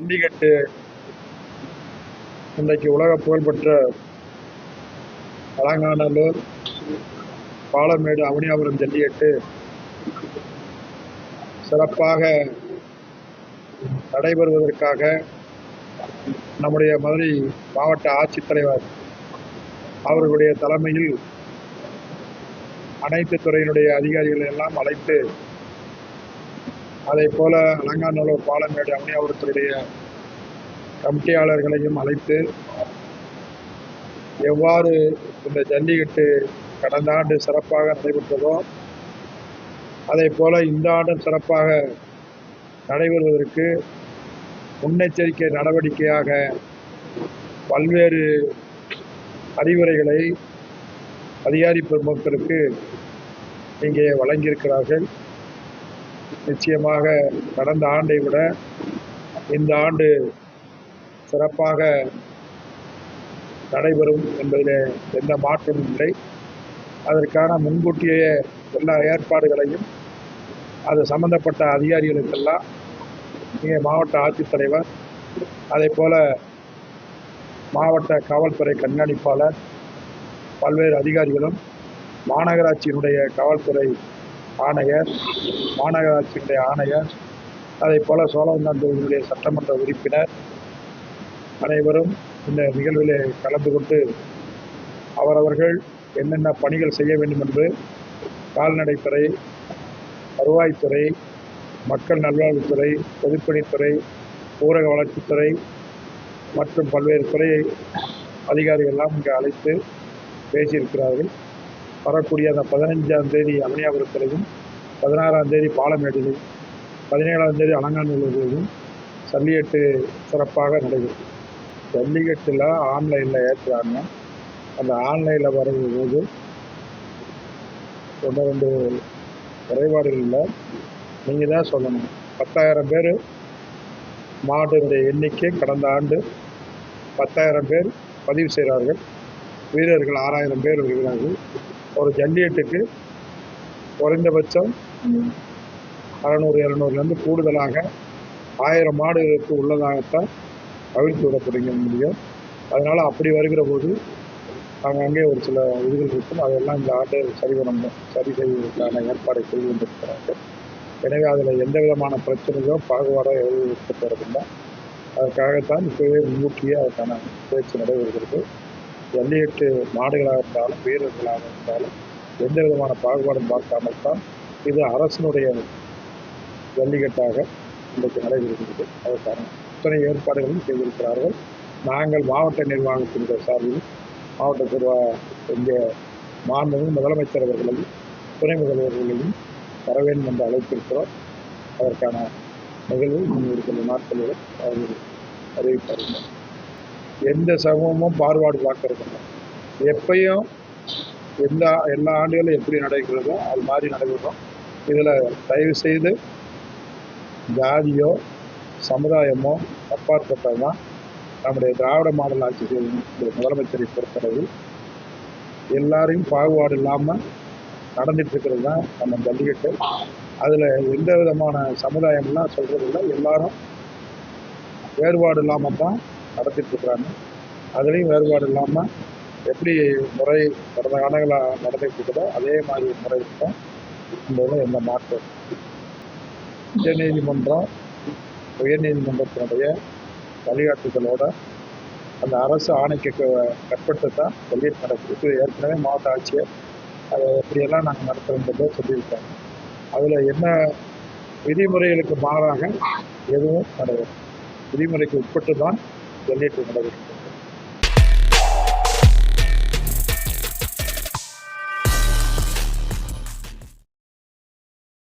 ஜல்லிக்கட்டு இன்றைக்கு உலக புகழ்பெற்ற அலங்காநல்லூர், பாலமேடு, அவனியாபுரம் ஜல்லிக்கட்டு சிறப்பாக நடைபெறுவதற்காக நம்முடைய மதுரை மாவட்ட ஆட்சித்தலைவர் அவர்களுடைய தலைமையில் அனைத்து துறையினுடைய அதிகாரிகளை எல்லாம் அழைத்து, அதை போல அலங்காநல்லூர், பாலமேடு, அவனியாபுரத்தினுடைய கமிட்டியாளர்களையும் அழைத்து எவ்வாறு இந்த ஜல்லிக்கட்டு கடந்த ஆண்டு சிறப்பாக நடைபெற்றதோ அதை போல இந்த ஆண்டும் சிறப்பாக நடைபெறுவதற்கு முன்னெச்சரிக்கை நடவடிக்கையாக பல்வேறு அறிவுரைகளை அதிகாரி பெருமக்களுக்கு இங்கே வழங்கியிருக்கிறார்கள். நிச்சயமாக கடந்த ஆண்டை விட இந்த ஆண்டு சிறப்பாக நடைபெறும் என்பதில் எந்த மாற்றமும் இல்லை. அதற்கான முன்கூட்டியே எல்லா ஏற்பாடுகளையும் அது சம்பந்தப்பட்ட அதிகாரிகளுக்கெல்லாம் இங்கே மாவட்ட ஆட்சித்தலைவர், அதே போல மாவட்ட காவல்துறை கண்காணிப்பாளர், பல்வேறு அதிகாரிகளும், மாநகராட்சியினுடைய காவல்துறை ஆணையர், மாநகராட்சியினுடைய ஆணையர், அதே போல சோழவந்தாந்தூரினுடைய சட்டமன்ற உறுப்பினர் அனைவரும் இந்த நிகழ்வில் கலந்து கொண்டு அவரவர்கள் என்னென்ன பணிகள் செய்ய வேண்டும் என்று கால்நடைத்துறை, வருவாய்த்துறை, மக்கள் நல்வாழ்வுத்துறை, பொதுப்பணித்துறை, ஊரக வளர்ச்சித்துறை மற்றும் பல்வேறு துறை அதிகாரிகள் எல்லாம் இங்கே அழைத்து பேசியிருக்கிறார்கள். வரக்கூடிய அந்த 15ஆம் தேதி அவனியாபுரத்திலையும், 16ஆம் தேதி பாலமேடிலையும், 17ஆம் தேதி அலங்காநல்லூரிலையும் ஜல்லிக்கட்டு சிறப்பாக நடைபெறும். ஜல்லிக்கட்டில் ஆன்லைனில் ஏற்றுறாங்க. அந்த ஆன்லைனில் வரும்போது ஒன்று ரெண்டு குறைபாடுகள் இல்லை. நீங்கள் தான் சொல்லணும். 10,000 பேர் மாடுடைய எண்ணிக்கை கடந்த ஆண்டு 10,000 பேர் பதிவு செய்கிறார்கள். வீரர்கள் 6,000 பேர் வருகிறார்கள். ஒரு ஜல்லிக்கட்டுக்கு குறைந்தபட்சம் 600-700லேருந்து கூடுதலாக 1000 மாடுகளுக்கு உள்ளதாகத்தான் அவிழ்த்து விடப்படுங்க முடியும். அதனால் அப்படி வருகிற போது அங்கே ஒரு சில இதுகள் இருக்கும். அதெல்லாம் இந்த ஆண்டு சரி செய்வதற்கான ஏற்பாடை செய்து கொண்டிருக்கிறார்கள். எனவே அதில் எந்த விதமான பிரச்சனையோ பாகுபாடோ எதுவும் ஏற்படுறதில்லை. அதற்காகத்தான் இப்போவே முன்கூட்டியே அதற்கான பேச்சு நடைபெறுகிறது. ஜல்லிக்கட்டு மாடுகளாக இருந்தாலும் வீரர்களாக இருந்தாலும் எந்த விதமான பாகுபாடும் பார்க்காமல் தான் இது அரசினுடைய ஜல்லிக்கட்டாக இன்றைக்கு நடைபெறுகிறது. அதற்கான அத்தனை ஏற்பாடுகளும் செய்திருக்கிறார்கள். நாங்கள் மாவட்ட நிர்வாகத்தினுடைய சார்பில் மாவட்ட இங்கே மாண்புமிகு முதலமைச்சர் அவர்களையும் துணை முதல்வர்களையும் வர வேண்டும் என்று அழைத்திருக்கிறோம். அதற்கான நிகழ்வு இன்னும் சில நாட்களில் அவர்கள் அறிவிப்பார்கள். எந்த சமூகமும் பாகுபாடு பார்க்கறதில்லை. எப்பயும் எல்லா ஆண்டுகளும் எப்படி நடைபெறுகிறதோ அது மாதிரி நடைபெறும். இதில் தயவு செய்து ஜாதியோ சமுதாயமோ அப்பாற்பட்டதுதான் நம்முடைய திராவிட மாடல் ஆட்சி செய்யும் முதலமைச்சரை பொறுத்தளவில் எல்லாரையும் பாகுபாடு இல்லாமல் நடந்துட்டு இருக்கிறது தான் நம்ம ஜல்லிக்கட்டு. அதில் எந்த விதமான சமுதாயம்லாம் சொல்கிறதில்லை. எல்லாரும் வேறுபாடு இல்லாமல் தான் நடத்திட்டு இருக்கிறாங்க. அதுலேயும் வேறுபாடு இல்லாமல் எப்படி முறை கடந்த காலங்களாக நடந்துட்டு இருக்குதோ அதே மாதிரி முறை இருக்கும். இந்த இதில் எந்த மாற்றம். உயர்நீதிமன்றத்தினுடைய வழிகாட்டுதலோட அந்த அரசு ஆணைக்கு கற்பட்டு தான் ஜல்லிக்கட்டு நடக்குது. ஏற்கனவே மாவட்ட ஆட்சியர் அதை எப்படியெல்லாம் நாங்கள் நடத்துகிறோன்றதை சொல்லியிருக்காங்க. அதில் என்ன விதிமுறைகளுக்கு மாறாக எதுவும் நடைபெறும். விதிமுறைக்கு உட்பட்டு தான் ஜல்லிக்கட்டு நடைபெறும்.